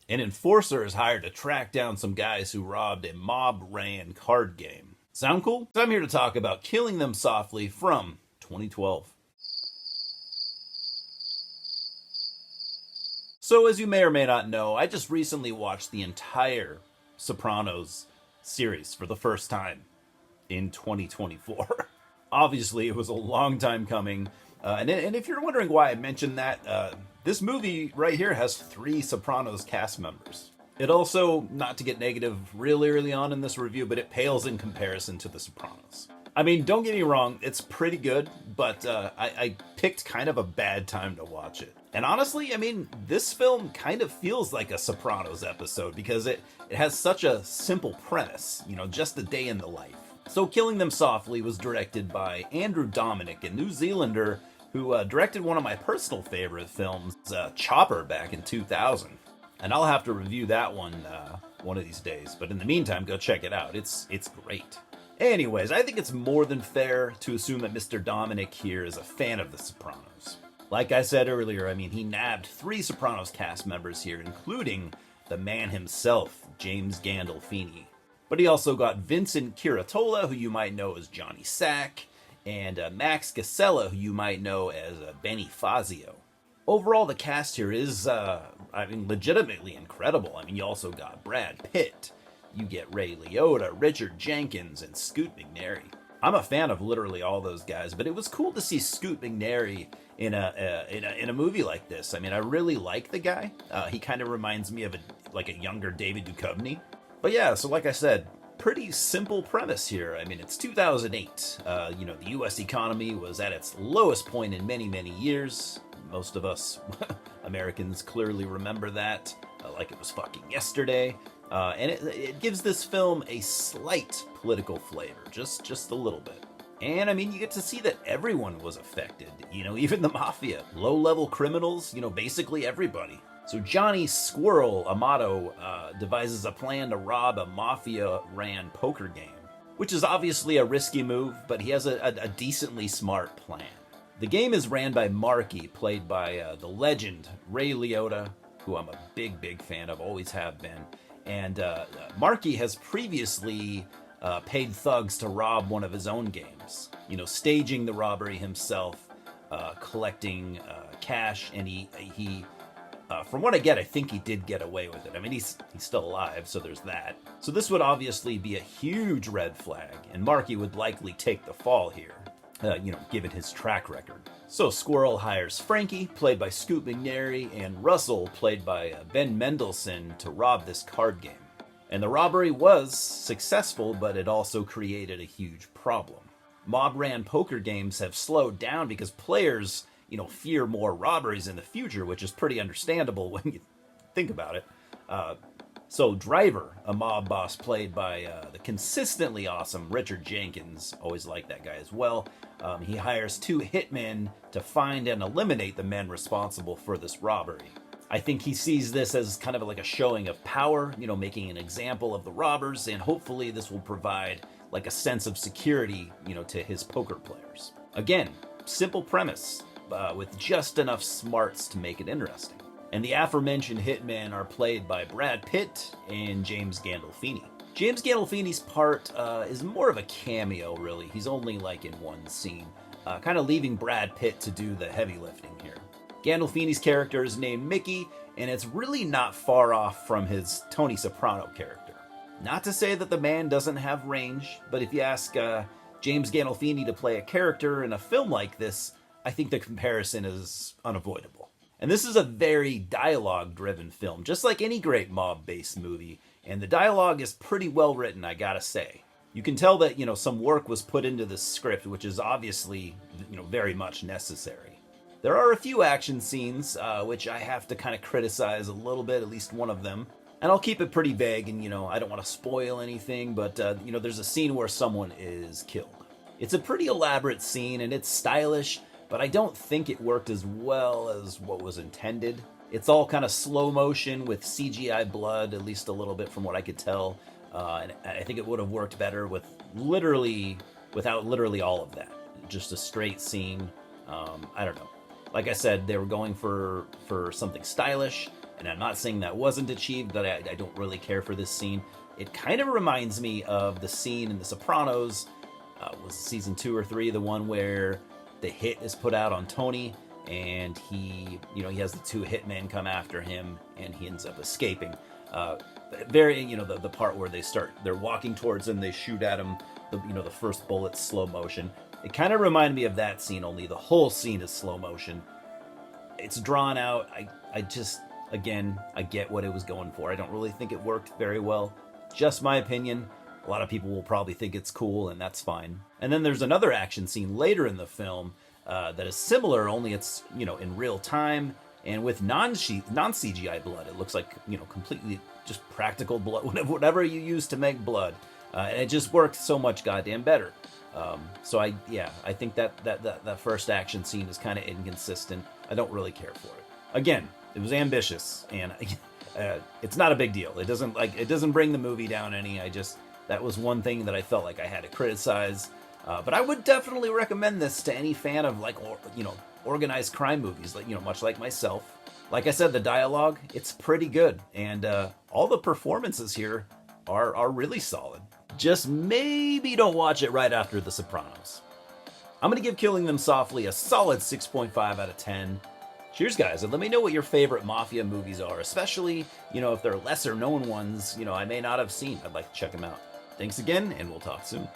An enforcer is hired to track down some guys who robbed a mob-ran card game. Sound cool? So I'm here to talk about Killing Them Softly from 2012. So as you may or may not know, I just recently watched the entire Sopranos series for the first time in 2024. Obviously, it was a long time coming. And if you're wondering why I mentioned that, this movie right here has 3 Sopranos cast members. It also, not to get negative really early on in this review, but it pales in comparison to The Sopranos. I mean, don't get me wrong, it's pretty good, but I picked kind of a bad time to watch it. And honestly, I mean, this film kind of feels like a Sopranos episode because it has such a simple premise, just a day in the life. So Killing Them Softly was directed by Andrew Dominik, a New Zealander who directed one of my personal favorite films, Chopper, back in 2000. And I'll have to review that one of these days. But in the meantime, go check it out. It's great. Anyways, I think it's more than fair to assume that Mr. Dominik here is a fan of The Sopranos. Like I said earlier, I mean, he nabbed 3 Sopranos cast members here, including the man himself, James Gandolfini. But he also got Vincent Curatola, who you might know as Johnny Sack, and Max Casella, who you might know as Benny Fazio. Overall, the cast here is, legitimately incredible. I mean, you also got Brad Pitt, you get Ray Liotta, Richard Jenkins, and Scoot McNairy. I'm a fan of literally all those guys, but it was cool to see Scoot McNairy in a movie like this. I mean, I really like the guy. He kind of reminds me of a younger David Duchovny. But yeah, so like I said, pretty simple premise here. I mean, it's 2008. The U.S. economy was at its lowest point in many, many years. Most of us Americans clearly remember that, like it was fucking yesterday. And it gives this film a slight political flavor, just a little bit. And I mean, you get to see that everyone was affected, even the mafia, low-level criminals, basically everybody. So Johnny Squirrel Amato devises a plan to rob a mafia-ran poker game, which is obviously a risky move, but he has a decently smart plan. The game is ran by Marky, played by the legend Ray Liotta, who I'm a big fan of, always have been. And Marky has previously paid thugs to rob one of his own games, staging the robbery himself, collecting cash, and he from what I get, I think he did get away with it. I mean, he's still alive, so there's that. So this would obviously be a huge red flag, and Marky would likely take the fall here, given his track record. So Squirrel hires Frankie, played by Scoot McNairy, and Russell, played by Ben Mendelssohn, to rob this card game. And the robbery was successful, but it also created a huge problem. Mob-ran poker games have slowed down because players fear more robberies in the future, which is pretty understandable when you think about it. So Driver, a mob boss played by the consistently awesome Richard Jenkins, always like that guy as well, he hires 2 hitmen to find and eliminate the men responsible for this robbery. I think he sees this as kind of like a showing of power, making an example of the robbers, and hopefully this will provide like a sense of security, to his poker players. Again, simple premise, with just enough smarts to make it interesting. And the aforementioned hitmen are played by Brad Pitt and James Gandolfini. James Gandolfini's part is more of a cameo, really. He's only in one scene, kind of leaving Brad Pitt to do the heavy lifting here. Gandolfini's character is named Mickey, and it's really not far off from his Tony Soprano character. Not to say that the man doesn't have range, but if you ask James Gandolfini to play a character in a film like this, I think the comparison is unavoidable. And this is a very dialogue-driven film, just like any great mob-based movie, and the dialogue is pretty well written, I gotta say. You can tell that, some work was put into the script, which is obviously, very much necessary. There are a few action scenes, which I have to kind of criticize a little bit, at least one of them. And I'll keep it pretty vague, and, I don't want to spoil anything, but, there's a scene where someone is killed. It's a pretty elaborate scene, and it's stylish, but I don't think it worked as well as what was intended. It's all kind of slow motion with CGI blood, at least a little bit from what I could tell. And I think it would have worked better without literally all of that. Just a straight scene. I don't know. Like I said, they were going for something stylish, And I'm not saying that wasn't achieved, but I don't really care for this scene. It kind of reminds me of the scene in The Sopranos. Was season 2 or 3 the one where the hit is put out on Tony, and he has the 2 hitmen come after him, and he ends up escaping. The part where they're walking towards him, they shoot at him, the first bullet's slow motion. It kind of reminded me of that scene, only the whole scene is slow motion. It's drawn out. I get what it was going for. I don't really think it worked very well. Just my opinion. A lot of people will probably think it's cool, and that's fine. And then there's another action scene later in the film that is similar, only it's, in real time and with non-CGI blood. It looks like, completely just practical blood, whatever you use to make blood. And it just worked so much goddamn better. I think that first action scene is kind of inconsistent. I don't really care for it. Again, it was ambitious, and it's not a big deal. It doesn't bring the movie down any. That was one thing that I felt like I had to criticize. But I would definitely recommend this to any fan of organized crime movies, much like myself. Like I said, the dialogue, it's pretty good, and all the performances here are really solid. Just maybe don't watch it right after The Sopranos. I'm going to give Killing Them Softly a solid 6.5 out of 10. Cheers, guys, and let me know what your favorite mafia movies are, especially, if they're lesser known ones, I may not have seen. I'd like to check them out. Thanks again, and we'll talk soon.